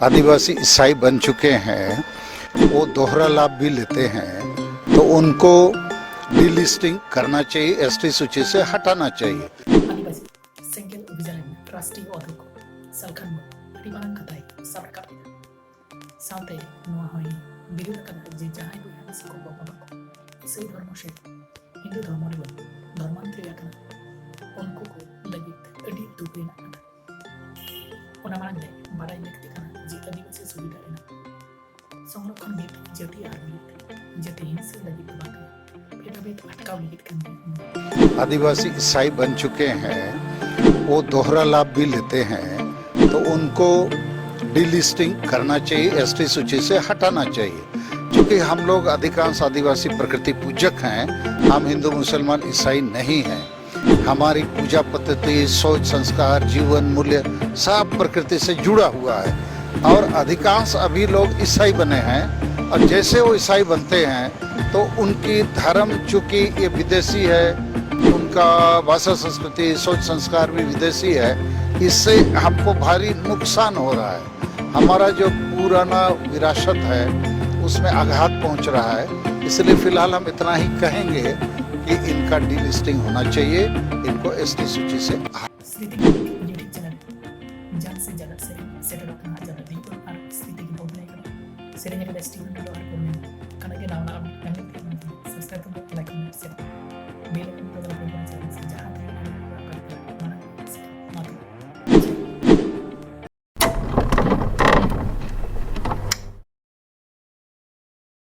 आदिवासी ईसाई बन चुके हैं, वो दोहरा लाभ भी लेते हैं, तो उनको डिलिस्टिंग करना चाहिए, एसटी सूची से हटाना चाहिए। आदिवासी सेंट्रल विजिलेंस राष्ट्रीय अध्यक्ष सलखान अड़ी मारंग कथाई साब राकाब लेदा साउते नोआ होई बिरुद कना जे जहां को आदिवासी को बाबा इसे धर्म से हिंदू धर्म रे धर्मांतरी कना उनको को लगी अड़ी दुख रेना कथा ओना मारंग दे बाराय लेकते कना जे आदिवासी सुविधा रेना संरक्षण नीति जति आर नीति जति हिंसा लगी बाका भेदाभेद अटकाव नीति कना आदिवासी ईसाई बन चुके हैं, वो दोहरा लाभ भी लेते हैं, तो उनको डिलिस्टिंग करना चाहिए, एसटी सूची से हटाना चाहिए। क्योंकि हम लोग अधिकांश आदिवासी प्रकृति पूजक हैं, हम हिंदू मुसलमान ईसाई नहीं हैं। हमारी पूजा पद्धति, सोच, संस्कार, जीवन मूल्य सब प्रकृति से जुड़ा हुआ है। और अधिकांश अभी लोग ईसाई बने हैं, और जैसे वो ईसाई बनते हैं तो उनकी धर्म चूंकि ये विदेशी है, उनका भाषा, संस्कृति, सोच, संस्कार भी विदेशी है, इससे हमको भारी नुकसान हो रहा है। हमारा जो पुराना विरासत है उसमें आघात पहुंच रहा है। इसलिए फिलहाल हम इतना ही कहेंगे कि इनका डिलिस्टिंग होना चाहिए, इनको एसटी सूची से स्थिति की यूट्यूब चैनल जन से ज्यादा से सेटल अपना ज्यादा दिन पर स्थिति की बहुत नहीं करना सेरेंगे स्टीवन डॉलर